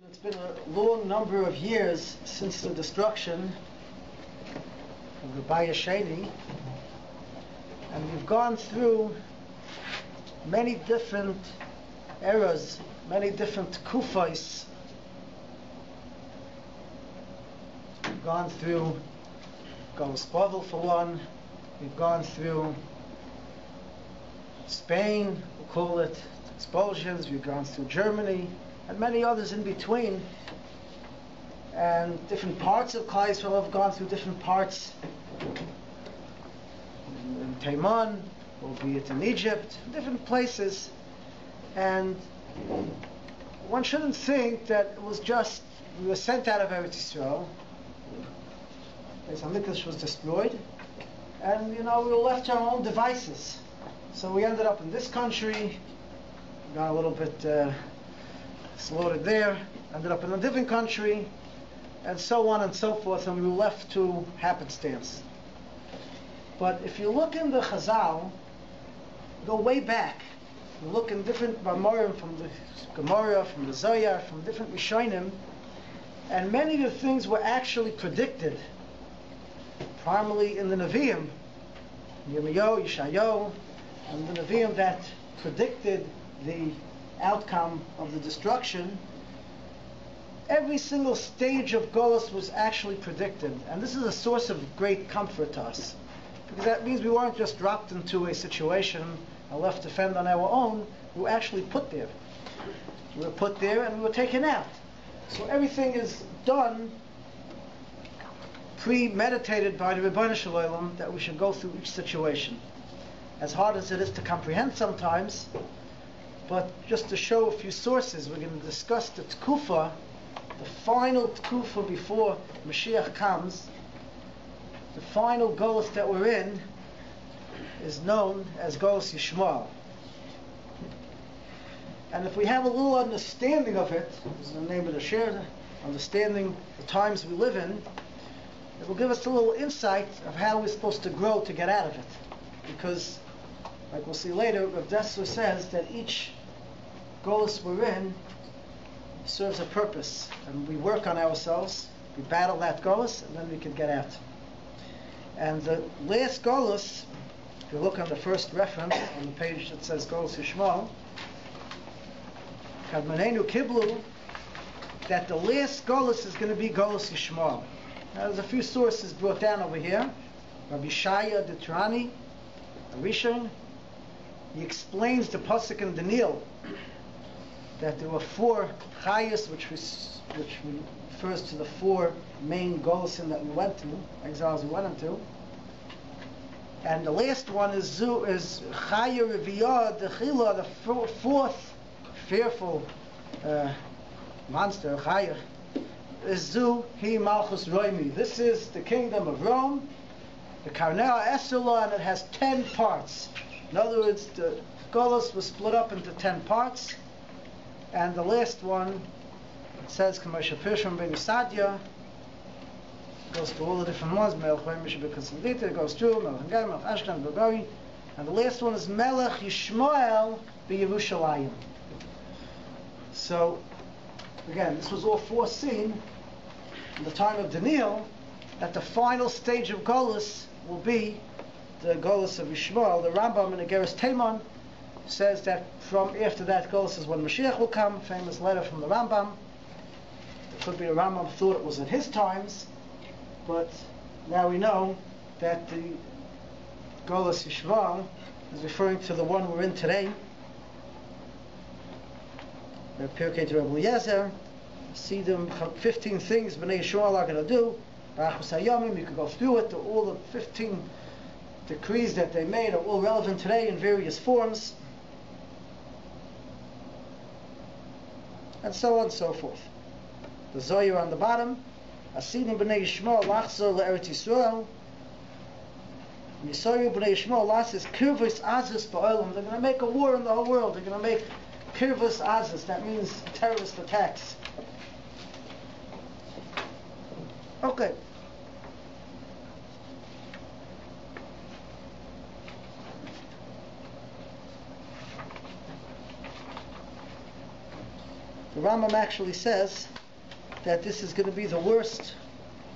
It's been a long number of years since the destruction of Rabbi Scheiner, and we've gone through many different eras, many different kufais. We've gone through Galus Bavel for one. We've gone through Spain, we'll call it expulsions. We've gone through Germany and many others in between, and different parts of Klal Yisrael have gone through different parts in Taiman, albeit in Egypt, different places. And one shouldn't think that it was just we were sent out of Eretz Yisrael, Beis Hamikdash was destroyed, and we were left to our own devices. So we ended up in this country, got a little bit slaughtered there, ended up in a different country, and so on and so forth, and we were left to happenstance. But if you look in the Chazal, go way back, you look in different Mamorim, from the Gemara, from the Zohar, from different Rishonim, and many of the things were actually predicted, primarily in the Nevi'im, Yirmiyahu, Yeshayahu, and the Nevi'im that predicted the outcome of the destruction. Every single stage of Golus was actually predicted, and this is a source of great comfort to us, because that means we weren't just dropped into a situation and left to fend on our own. We were actually put there. We were put there and we were taken out. So everything is done, premeditated by the Rebbeinu Shalom, that we should go through each situation. As hard as it is to comprehend sometimes, but just to show a few sources, we're going to discuss the Tkufa, the final Tkufa before Mashiach comes. The final Golus that we're in is known as Golus Yishmael. And if we have a little understanding of it, this is the name of the share, understanding the times we live in, it will give us a little insight of how we're supposed to grow to get out of it. Because, like we'll see later, Rav Dessler says that each Golus we're in serves a purpose, and we work on ourselves, we battle that Golus, and then we can get out. And the last Golus, if you look on the first reference on the page that says Golus Yishmael, Kadmanenu Kiblu, that the last Golus is going to be Golus Yishmael. Now there's a few sources brought down over here. Rabbi Shaya the Turani, Rishon, he explains the pasuk in Daniel that there were four chayas, which refers to the four main Golusim that we went to, exiles we went into. And the last one is Chaya Reviyah Dechila, the fourth fearful monster, Chaya, is Zu Hi Malchus Roimi. This is the kingdom of Rome, the Karnea Esula, and it has 10 parts. In other words, the Golus was split up into 10 parts, and the last one, it says, Kamesha Pirshim Ben Sadya, goes through all the different ones, Melech Misha Bekonsolidita, it goes through, Melech Haggai, Melech Ashkelon, Bogari, and the last one is Melech Yishmael B'Yerushalayim. So, again, this was all foreseen in the time of Daniel, that the final stage of Golus will be the Golus of Yishmael. The Rambam in Ageres Taiman says that from after that Golus is when Mashiach will come. Famous letter from the Rambam. It could be the Rambam thought it was in his times, but now we know that the Golus Yishmael is referring to the one we're in today. The Pirkei to Rabbi Eliezer, see them 15 things Bnei Yisrael are going to do. Barachus Hayamim, you could go through it. All the 15 decrees that they made are all relevant today in various forms, and so on and so forth. The Zohar on the bottom, Asidim Bnei Yishmael Lachzor LeEretz Yisrael, Yisoyu Bnei Yishmael Lasis Kirvus Azus Ba'olam. They're going to make a war in the whole world. They're going to make Kirvus Azus, that means terrorist attacks. Okay. The Rambam actually says that this is going to be the worst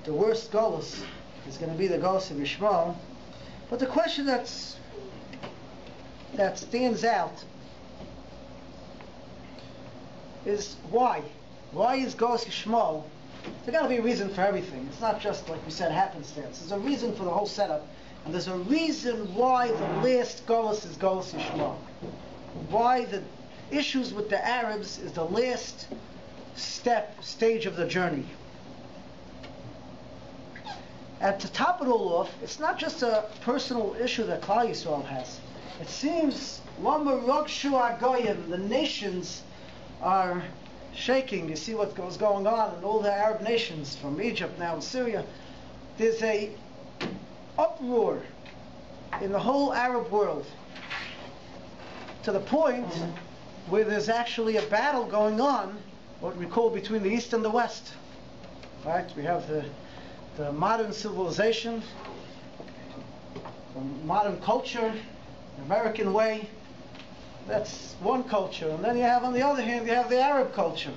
Golus is going to be the Golus of Yishmael. But the question that stands out is why? Why is Golus Yishmael? There's got to be a reason for everything. It's not just, like we said, happenstance. There's a reason for the whole setup. And there's a reason why the last Golus is Golus Yishmael. Why the issues with the Arabs is the last stage of the journey. And to top it all off, it's not just a personal issue that Klal Yisrael has. It seems Lama Rogshu Agoyim, the nations are shaking. You see what was going on in all the Arab nations, from Egypt now and Syria. There's a uproar in the whole Arab world, to the point where there's actually a battle going on, what we call between the East and the West. Right? We have the modern civilization, the modern culture, the American way. That's one culture. And then you have, on the other hand, you have the Arab culture.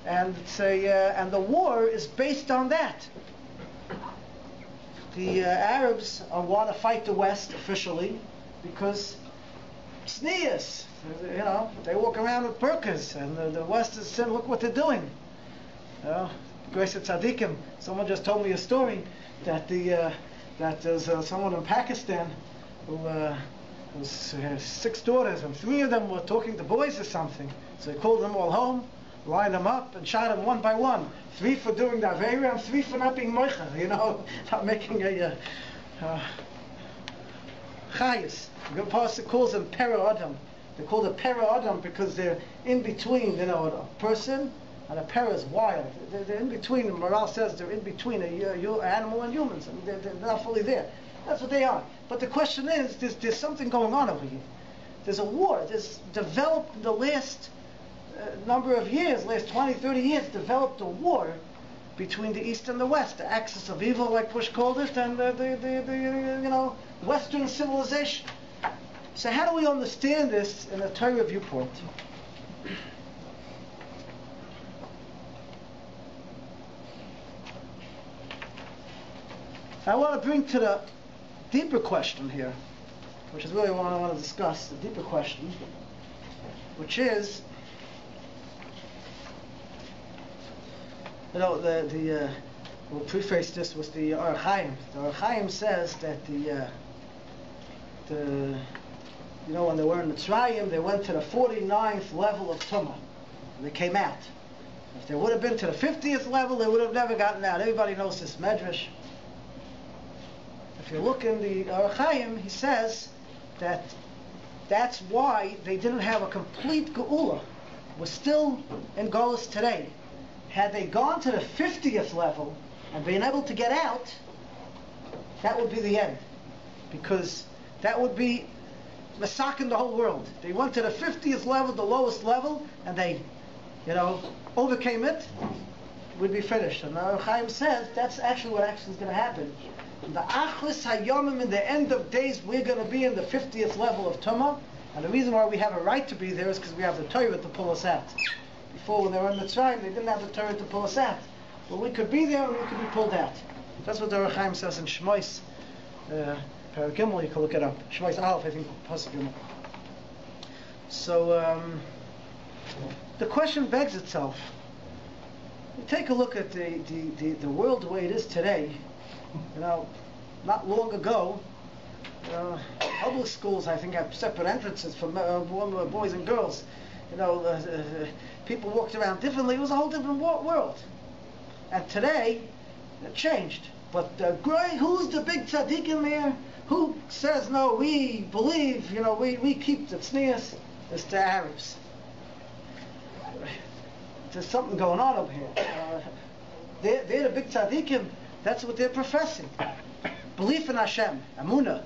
And and the war is based on that. The Arabs want to fight the West officially because sneers. They walk around with burqas, and the West is saying, look what they're doing. Grace at Tzaddikim. Someone just told me a story that that there's someone in Pakistan who has 6 daughters, and 3 of them were talking to boys or something. So he called them all home, lined them up, and shot them one by one. 3 for doing the Aveira, and 3 for not being moicha, not making a chayas. The pasuk calls them pera adam. They're called a pera adam because they're in between, a person and a pera is wild. They're in between. The morale says they're in between animal and humans. I mean, they're not fully there. That's what they are. But the question is, there's something going on over here. There's a war. There's developed in the last number of years, last 20, 30 years, developed a war between the East and the West, the axis of evil, like Bush called it, and the Western civilization. So how do we understand this in a Torah viewpoint? I want to bring to the deeper question here, which is really what I want to discuss, the deeper question, which is, we'll preface this with the Or Chaim. The Or Chaim says that when they were in Mitzrayim, they went to the 49th level of Tumah, and they came out. If they would have been to the 50th level, they would have never gotten out. Everybody knows this Medrash. If you look in the Or Chaim, he says that that's why they didn't have a complete Geula. We're still in Golus today. Had they gone to the 50th level and been able to get out, that would be the end. Because that would be massacring the whole world. They went to the 50th level, the lowest level, and they, overcame it, we'd be finished. And Chaim says that's actually what is going to happen. In the Achlis Hayomim, in the end of days, we're going to be in the 50th level of Tumah. And the reason why we have a right to be there is because we have the Torah to pull us out. Before, when they were in Mitzrayim, they didn't have the Torah to pull us out. But we could be there and we could be pulled out. That's what the Or Chaim says in Shmois, Perek Gimel. You can look it up. Shmois Aleph, I think, Pasuk Gimel. So the question begs itself. You take a look at the world the way it is today. Not long ago, public schools, I think, have separate entrances for boys and girls. People walked around differently. It was a whole different world. And today, it changed. But who's the big tzaddikim here? Who says, no, we believe, we keep the tznius? It's the Arabs. There's something going on over here. They're the big tzaddikim. That's what they're professing. Belief in Hashem, Amunah.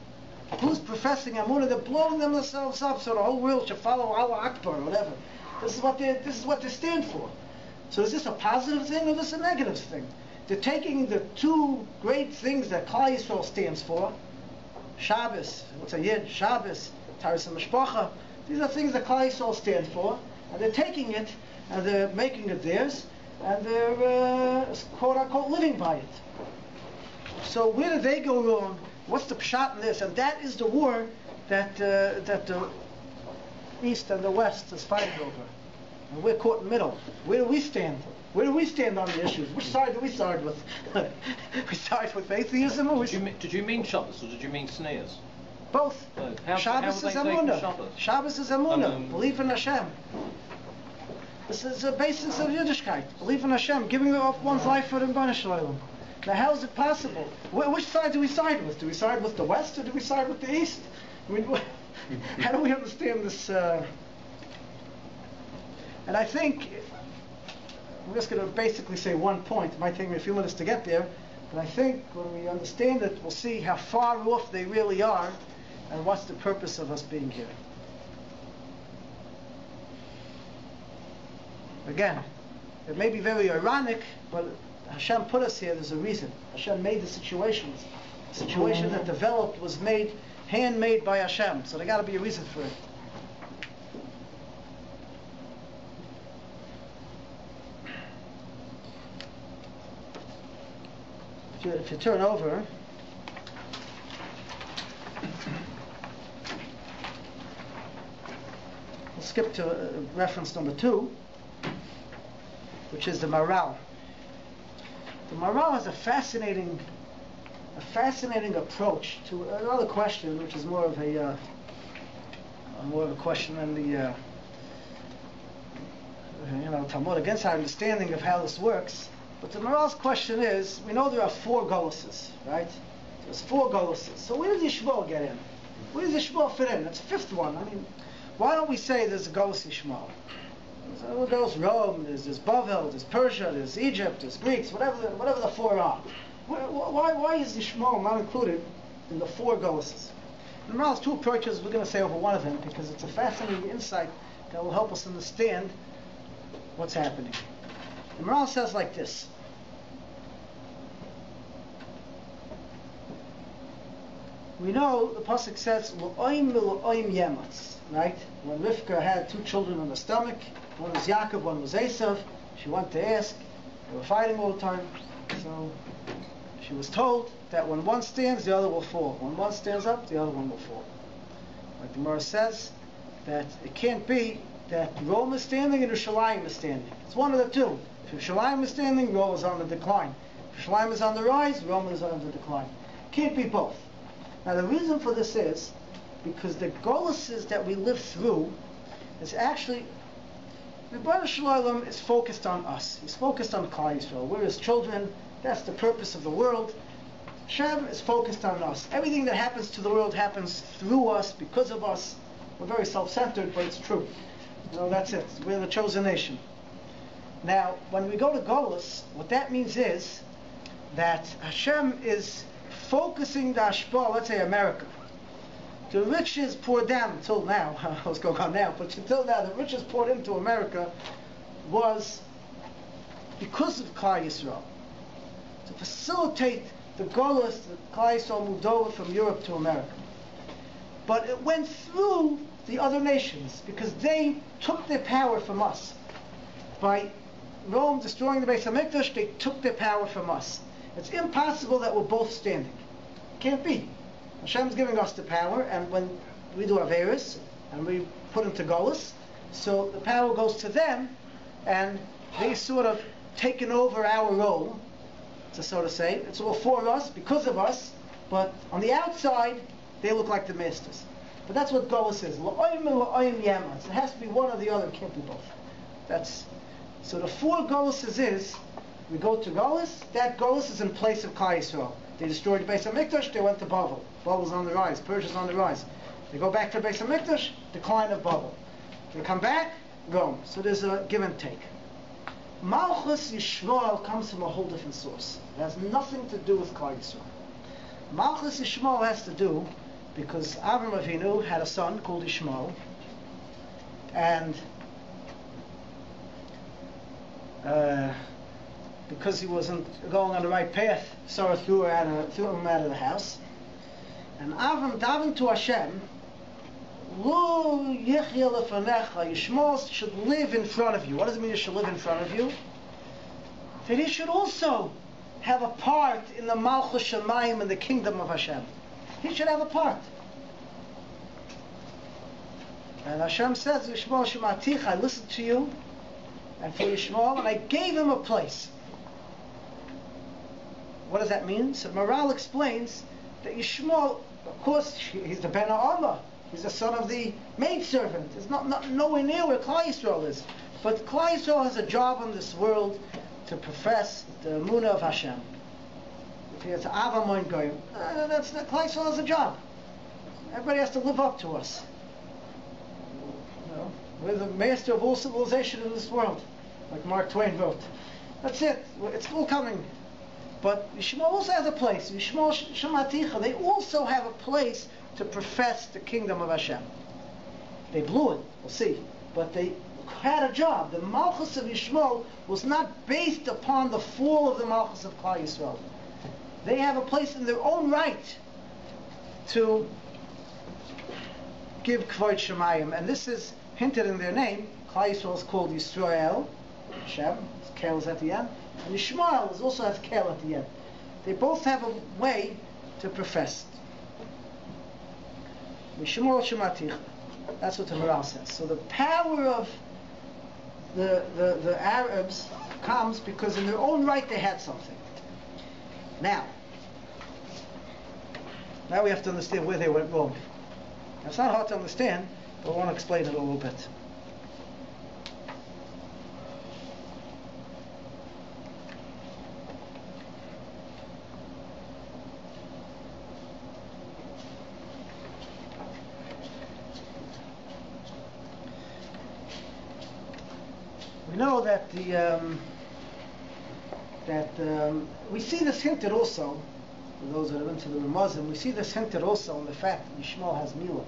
Who's professing Amunah? They're blowing themselves up so the whole world should follow Allah Akbar or whatever. This is what they stand for. So is this a positive thing or is this a negative thing? They're taking the 2 great things that Klal Yisrael stands for, Shabbos, what's a Yid? Shabbos, Taras HaMishpacha. These are things that Klal Yisrael stands for, and they're taking it and they're making it theirs, and they're quote-unquote living by it. So where did they go wrong? What's the pshat in this? And that is the war that the East and the West is fighting over. And we're caught in the middle. Where do we stand? Where do we stand on the issues? Which side do we side with? We side with atheism, or did you mean Shabbos or did you mean Sneers? Both. Shabbos is Emunah. Shabbos is Emunah. Belief in Hashem. This is the basis of Yiddishkeit. Belief in Hashem, giving up one's life for the Rebbeinu Shalom. Now, how is it possible? Which side do we side with? Do we side with the West or do we side with the East? I mean, how do we understand this? And I think, I'm just going to basically say one point. It might take me a few minutes to get there, but I think when we understand it, we'll see how far off they really are and what's the purpose of us being here. Again, it may be very ironic, but Hashem put us here, there's a reason. Hashem made the situations. The situation that developed was handmade by Hashem. So there got to be a reason for it. If you turn over, we'll skip to reference number 2, which is the Maral. The Maral has a fascinating approach to another question, which is more of a question than the Talmudic insight understanding of how this works. But the Maral's question is: we know there are 4 goluses, right? There's 4 goluses. So where does Yishmael get in? Where does Yishmael fit in? That's the 5th one. I mean, why don't we say there's a golus Yishmael? There goes Rome, there's Bavel, there's Persia, there's Egypt, there's Greeks, whatever the 4 are. Why is Yishmael not included in the 4 goluses? The Maral has 2 approaches. We're going to say over one of them because it's a fascinating insight that will help us understand what's happening. The Maral says like this: we know the pasuk says "L'oim l'oim yematz," right? When Rivka had 2 children in the stomach, one was Yaakov, one was Esav. She went to ask. They were fighting all the time, so she was told that when one stands, the other will fall. When one stands up, the other one will fall. Like the Gemara says, that it can't be that Rome is standing and Yerushalayim is standing. It's one of the two. If Yerushalayim is standing, Rome is on the decline. If Yerushalayim is on the rise, Rome is on the decline. Can't be both. Now the reason for this is because the goluses that we live through is actually, the Rebbeinu Shalom is focused on us. He's focused on Klal Yisrael. We're his children. That's the purpose of the world. Hashem is focused on us. Everything that happens to the world happens through us, because of us. We're very self-centered, but it's true. That's it. We're the chosen nation. Now, when we go to Golus, what that means is that Hashem is focusing the Ashpah, let's say America. The riches poured down until now, what's going on now, but until now, the riches poured into America was because of Klal Yisrael. To facilitate the Golus, that Klal Yisrael moved over from Europe to America. But it went through the other nations because they took their power from us. By Rome destroying the Beis HaMikdash, they took their power from us. It's impossible that we're both standing. Can't be. Hashem's giving us the power, and when we do Averis, and we put into Golus, so the power goes to them, and they sort of taken over our role, so to say. It's all for us, because of us, but on the outside, they look like the masters. But that's what Golus is. L'oim and l'oim yematz. It has to be one or the other. It can't be both. So the 4 Goluses is, we go to Golus, that Golus is in place of Klal Yisrael. They destroyed the Beis HaMikdash, they went to Bavel. Bavel's on the rise, Persia's on the rise. They go back to the Beis HaMikdash, decline of Bavel. They come back, Rome. So there's a give and take. Malchus Yishmael comes from a whole different source. It has nothing to do with Klal Yisrael. Malchus Yishmael has to do because Avram Avinu had a son called Yishmael, and because he wasn't going on the right path, Sarah threw him out of the house. And Avram davened to Hashem, Lu yichya lefanecha. Yishmael should live in front of you. What does it mean? He should live in front of you. That he should also have a part in the Malchus Shemayim, in the kingdom of Hashem. He should have a part. And Hashem says, Yishmael Shematich, I listened to you, and for Yishmael, and I gave him a place. What does that mean? So Maral explains that Yishmael, of course, he's the Ben Ha'amah. He's the son of the maidservant. It's not nowhere near where Klal Yisrael is. But Klal Yisrael has a job in this world to profess the Emunah of Hashem. If it's Ava Mon Goyim, that's Klal Yisrael has a job. Everybody has to live up to us. You know, we're the master of all civilization in this world, like Mark Twain wrote. That's it. It's all coming. But Yishmael also has a place. Yishmael Shematicha, they also have a place to profess the kingdom of Hashem. They blew it, we'll see. But they had a job. The Malchus of Yishmael was not based upon the fall of the Malchus of Klal Yisrael. They have a place in their own right to give Kvod Shemayim. And this is hinted in their name. Klal Yisrael is called Yisrael. Hashem, Kel is at the end. And Yishmael also has Kel at the end. They both have a way to profess. Yishmael Shematich. That's what the Maral says. So the power of the Arabs comes because in their own right they had something. Now we have to understand where they went wrong. It's not hard to understand, but I want to explain it a little bit. We know that we see this hinted also, for those that are into the Ramazim, we see this hinted also in the fact that Yishmael has Milah.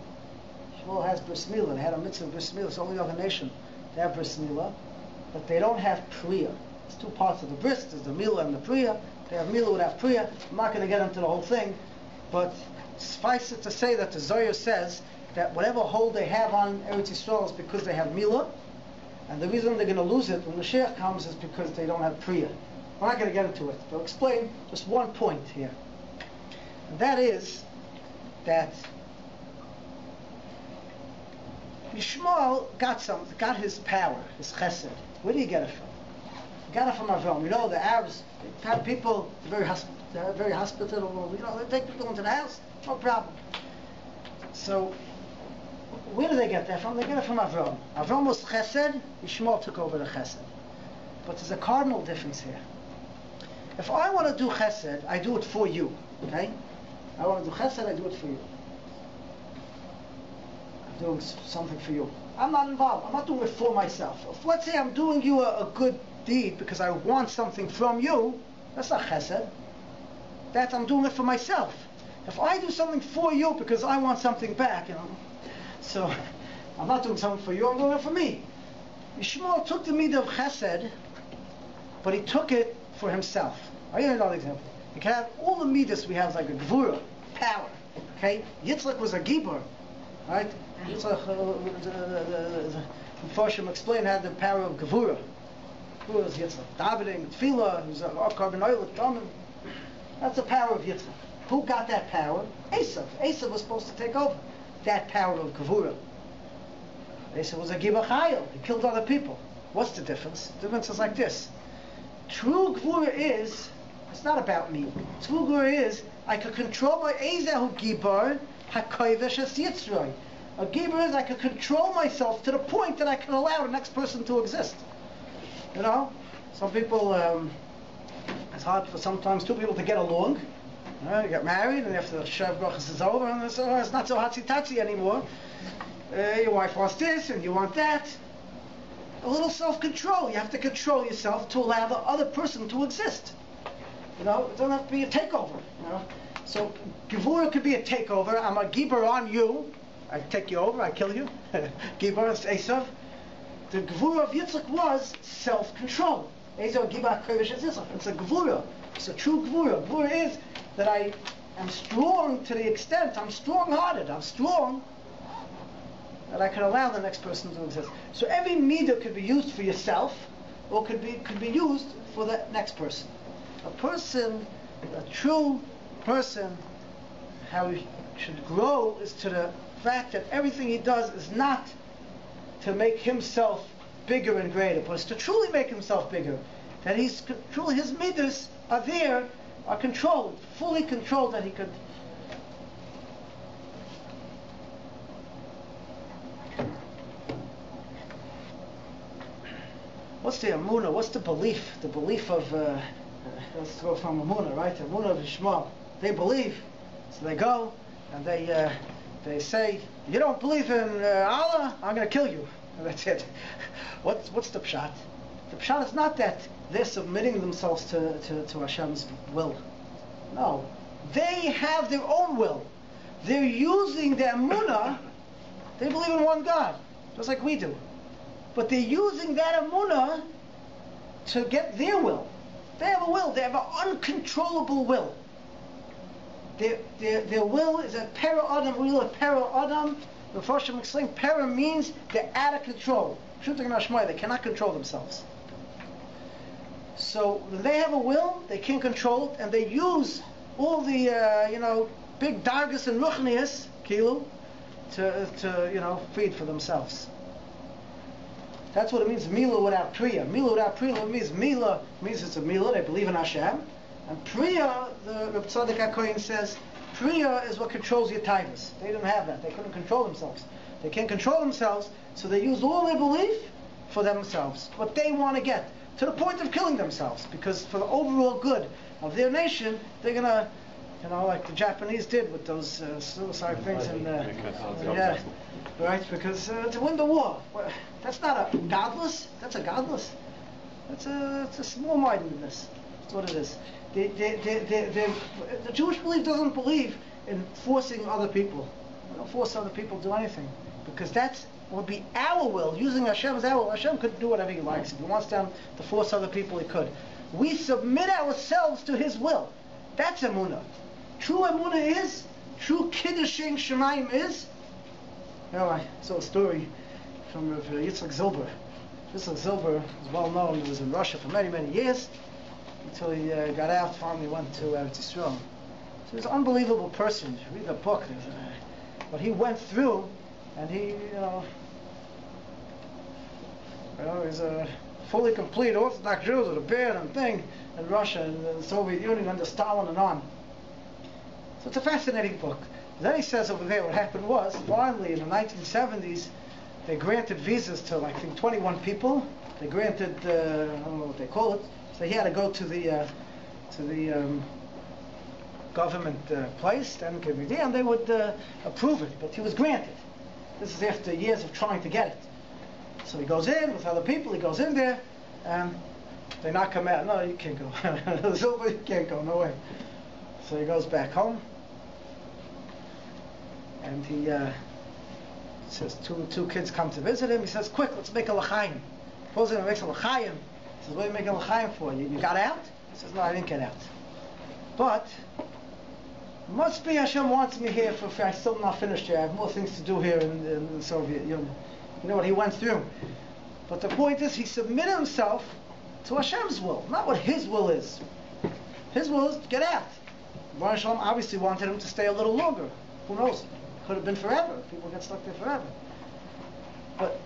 Yishmael has Bris Milah. They had a mitzvah of Bris Milah. It's the only other nation to have Bris Milah, but they don't have Priya. There's two parts of the Bris. There's the Milah and the Priya. They have Milah without Priya. I'm not going to get into the whole thing, but suffice it to say that the Zohar says that whatever hold they have on Eretz Yisrael is because they have Milah. And the reason they're going to lose it when the Mashiach comes is because they don't have Priya. I'm not going to get into it, but I'll explain just one point here. And that is that Yishmael got his power, his chesed. Where do you get it from? He got it from Avram. You know, the Arabs have people, they're very hospitable. You know, they take people into the house, no problem. So, where do they get that from? They get it from Avram. Avram was chesed, Yishmael took over the chesed. But there's a cardinal difference here. If I want to do chesed, I do it for you. Okay? I want to do chesed, I do it for you. I'm doing something for you. I'm not involved. I'm not doing it for myself. If, let's say I'm doing you a good deed because I want something from you, that's not chesed. That's I'm doing it for myself. If I do something for you because I want something back, you know, so I'm not doing something for you, I'm doing it for me. Yishmael took the midah of chesed, but he took it for himself. I'll give you another example. You can have all the midas we have like a gvura, power. Okay? Yitzchak was a gibor. Right? Yitzchak, the Mephoshim explained had the power of gvura. Who was Yitzchak? Davening, tefillah, he was a carbon oil, drumming. That's the power of Yitzchak. Who got that power? Esav. Esav was supposed to take over that power of gvura. Esav was a gibor chayil. He killed other people. What's the difference? The difference is like this. True gvura is, it's not about me. True gvura is, I could control my Ezahu gibor hakoivesh es yitzroi. A gibor is, I could control myself to the point that I can allow the next person to exist. You know? Some people, it's hard for sometimes two people to get along. You get married, and after the Shav Brachas is over, and it's not so hatsy-tatsy anymore. Your wife wants this, and you want that. A little self-control. You have to control yourself to allow the other person to exist. You know, it doesn't have to be a takeover. You know, so Gevura could be a takeover. I'm a gibor on you. I take you over. I kill you. Gibor is Esav. The Gevura of Yitzchak was self-control. Esav gibor kodesh is Yitzchak. It's a Gevura. It's a true Gevura. Gevura is that I am strong to the extent I'm strong-hearted. I'm strong that I can allow the next person to exist. So every midah could be used for yourself, or could be used for the next person. A person, a true person, how he should grow is to the fact that everything he does is not to make himself bigger and greater, but it's to truly make himself bigger. That he's truly, his midas are there, are controlled, fully controlled, that he could. What's the emunah? What's the belief? The belief of, let's go from emunah, right? Emunah of Yishmael. They believe, so they go and they say, you don't believe in Allah, I'm going to kill you. And that's it. What's the pshat? The pshat is not that they're submitting themselves to Hashem's will. No. They have their own will. They're using their emunah. They believe in one God, just like we do. But they're using that emunah to get their will. They have a will. They have an uncontrollable will. Their will is a para adam. Will of para adam. The first time explained, para means they're out of control. They cannot control themselves. So when they have a will, they can't control it, and they use all the big dargas and ruchnias, kilu, to feed for themselves. That's what it means, mila without priya. Mila without priya means it's a mila, they believe in Hashem. And priya, the Reb Tzaddik HaKohen says, priya is what controls your taivas. They didn't have that. They couldn't control themselves. They can't control themselves, so they use all their belief for themselves. What they want to get, to the point of killing themselves. Because for the overall good of their nation, they're going to, like the Japanese did with those suicide things. Yeah, right? Because to win the war. Well, that's not a godless. That's a godless. It's a small-mindedness. That's what it is. The Jewish belief doesn't believe in forcing other people. They don't force other people to do anything, because that would be our will. Using Hashem's our will. Hashem could do whatever He likes. If He wants them to force other people, He could. We submit ourselves to His will. That's emunah. True emunah is, true kiddushin shemayim is. I saw a story from Yitzchak Zilber. Yitzchak Zilber is well known. He was in Russia for many, many years, until he got out, finally went to Eretz Yisrael. So he was an unbelievable person. You should read the book. What he went through, and he, he's a fully complete Orthodox Jew with a beard and thing in Russia and the Soviet Union under Stalin and on. So it's a fascinating book. Then he says over there what happened was, finally in the 1970s, they granted visas to, I think, 21 people. They granted, I don't know what they call it. So he had to go to the government place, and they would approve it. But he was granted. This is after years of trying to get it. So he goes in with other people. He goes in there, and they knock him out. No, you can't go. Silver, you can't go. No way. So he goes back home, and he says two kids come to visit him. He says, "Quick, let's make a l'chaim." Pulls in and makes a l'chaim. He says, "What are you making a l'chaim for? You got out?" He says, "No, I didn't get out. But must be Hashem wants me here for I'm still not finished here. I have more things to do here in the Soviet Union." You know what he went through. But the point is, he submitted himself to Hashem's will, not what his will is. His will is to get out. Baruch Shalom obviously wanted him to stay a little longer. Who knows? Could have been forever. People get stuck there forever. But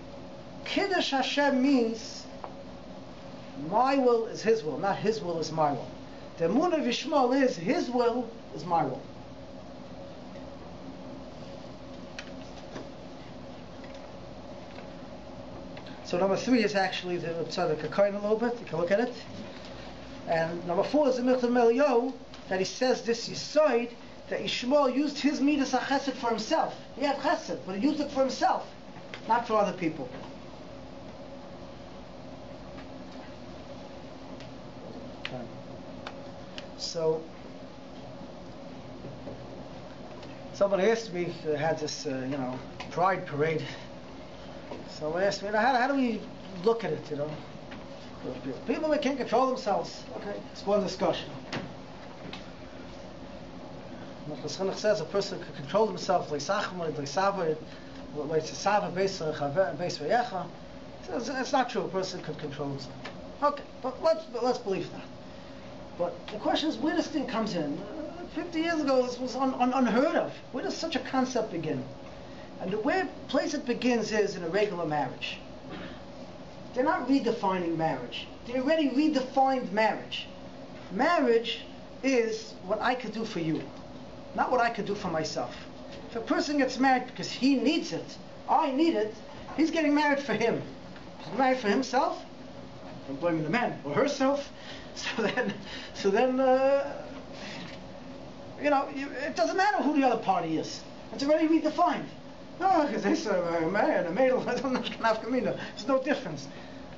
Kiddush Hashem means my will is his will, not his will is my will. The Emunah of Yishmael is his will is my will. So number 3 is actually the Tzaddik HaKohen a little bit. You can look at it. And number 4 is the Milcham Eliyahu, that he says this Yisoid, that Yishmael used his midas chesed for himself. He had chesed, but he used it for himself, not for other people. So, somebody asked me, had this, pride parade. So they asked me, how do we look at it, People that can't control themselves. Okay, it's one discussion. The Scheiner says a person can control himself, It's not true. A person could control himself. Okay, but let's believe that. But the question is, where this thing comes in. 50 years ago, this was unheard of. Where does such a concept begin? And the place it begins is in a regular marriage. They're not redefining marriage. They already redefined marriage. Marriage is what I could do for you, not what I could do for myself. If a person gets married because he needs it, I need it, he's getting married for him. He's married for himself, I'm blaming the man, or herself. So then, it doesn't matter who the other party is. It's already redefined. No, because they say a man and a maid, there's no difference.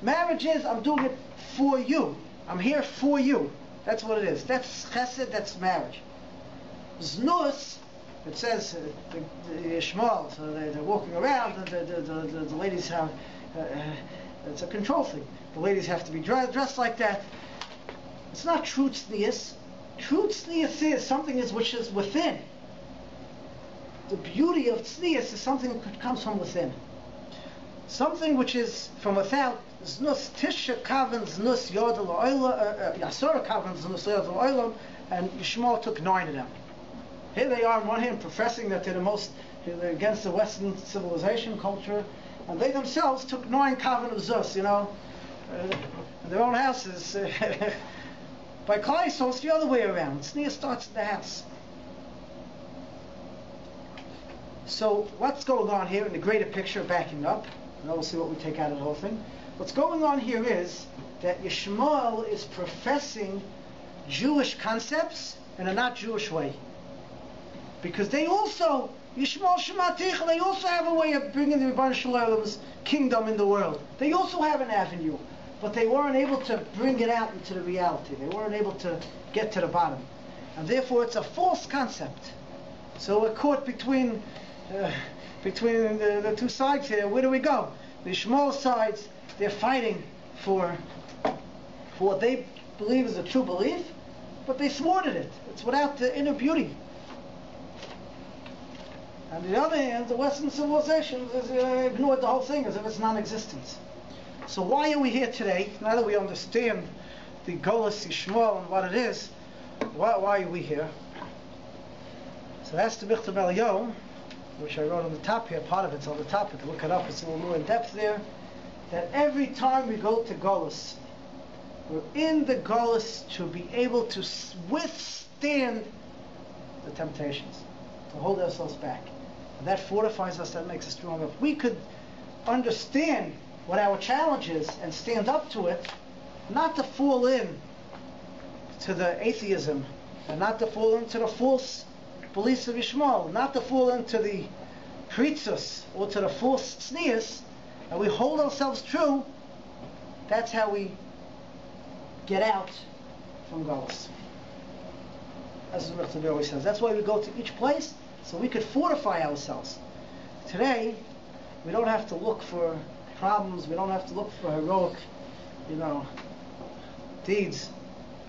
Marriage is, I'm doing it for you. I'm here for you. That's what it is. That's chesed, that's marriage. Znus, it says, the Shmuel, so they're walking around, and the ladies have, it's a control thing. The ladies have to be dressed like that. It's not true tznius. True tznius is something which is within. The beauty of tznius is something that comes from within. Something which is from without. Znus Tisha kavan znus yodel oilam, Yasora kavan znus yodel oilam, and Yishmael took 9 of them. Here they are on one hand professing that they're against the Western civilization culture, and they themselves took 9 kavan of zuz, in their own houses. By Klai, so it's the other way around. Tznius starts in the house. So what's going on here in the greater picture, backing up, and we'll see what we take out of the whole thing. What's going on here is that Yishmael is professing Jewish concepts in a not Jewish way. Because they also, Yishmael Shematich, they also have a way of bringing the Rebbeinu Shalom's kingdom in the world. They also have an avenue. But they weren't able to bring it out into the reality. They weren't able to get to the bottom. And therefore it's a false concept. So we're caught between the two sides here. Where do we go? The small sides, they're fighting for what they believe is a true belief, but they thwarted it. It's without the inner beauty. On the other hand, the Western civilization has ignored the whole thing as if it's non-existent. So why are we here today? Now that we understand the Golus Yishmael and what it is, why are we here? So that's the Michtav Eliyahu, which I wrote on the top here. Part of it's on the top. You can look it up. It's a little more in depth there. That every time we go to Golus, we're in the Golus to be able to withstand the temptations, to hold ourselves back. And that fortifies us. That makes us stronger. If we could understand what our challenge is and stand up to it, not to fall in to the atheism, and not to fall into the false beliefs of Yishmael, not to fall into the pritzus or to the false tznius, and we hold ourselves true. That's how we get out from Golus. As the Rabbi always says. That's why we go to each place, so we could fortify ourselves. Today, we don't have to look for problems, we don't have to look for heroic, deeds.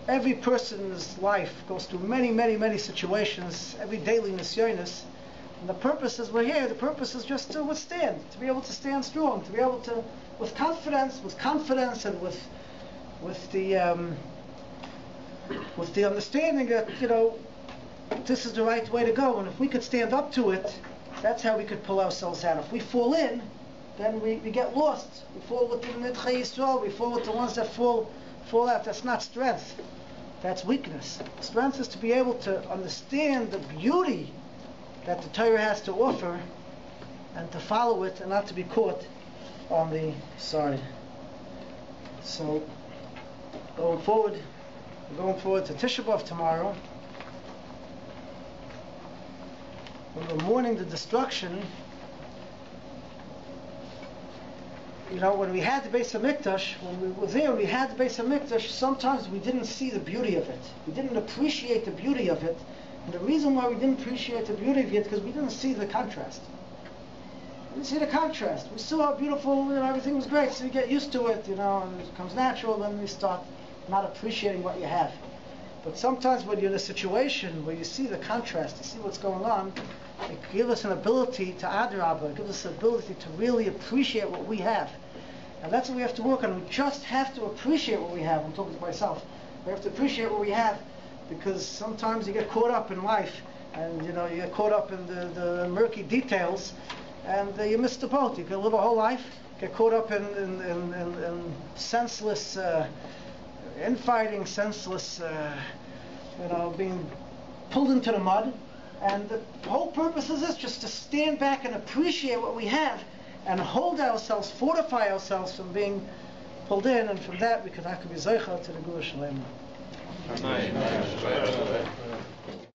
Every person in his life goes through many, many, many situations, every daily nisyonis, and the purpose is we're here, the purpose is just to withstand, to be able to stand strong, to be able to, with confidence and with the understanding that, this is the right way to go, and if we could stand up to it, that's how we could pull ourselves out. If we fall in, then we get lost. We fall with the Nidchei Yisrael, we fall with the ones that fall out. That's not strength. That's weakness. Strength is to be able to understand the beauty that the Torah has to offer and to follow it and not to be caught on the side. So, we're going forward to Tisha B'Av tomorrow. When we're mourning the destruction, when we had the Beis HaMikdash, when we were there, we had the Beis HaMikdash, sometimes we didn't see the beauty of it. We didn't appreciate the beauty of it. And the reason why we didn't appreciate the beauty of it is because we didn't see the contrast. We didn't see the contrast. We saw how beautiful, everything was great, so you get used to it, and it becomes natural, then you start not appreciating what you have. But sometimes when you're in a situation where you see the contrast, you see what's going on, It gives us an ability to adrabah. It gives us an ability to really appreciate what we have. And that's what we have to work on. We just have to appreciate what we have. I'm talking to myself. We have to appreciate what we have, because sometimes you get caught up in life, and you get caught up in the murky details, and you miss the boat. You can live a whole life, get caught up in senseless infighting, senseless, being pulled into the mud. And the whole purpose is this: just to stand back and appreciate what we have, and hold ourselves, fortify ourselves from being pulled in, and from that we could be zeicha to the Gula Shalema.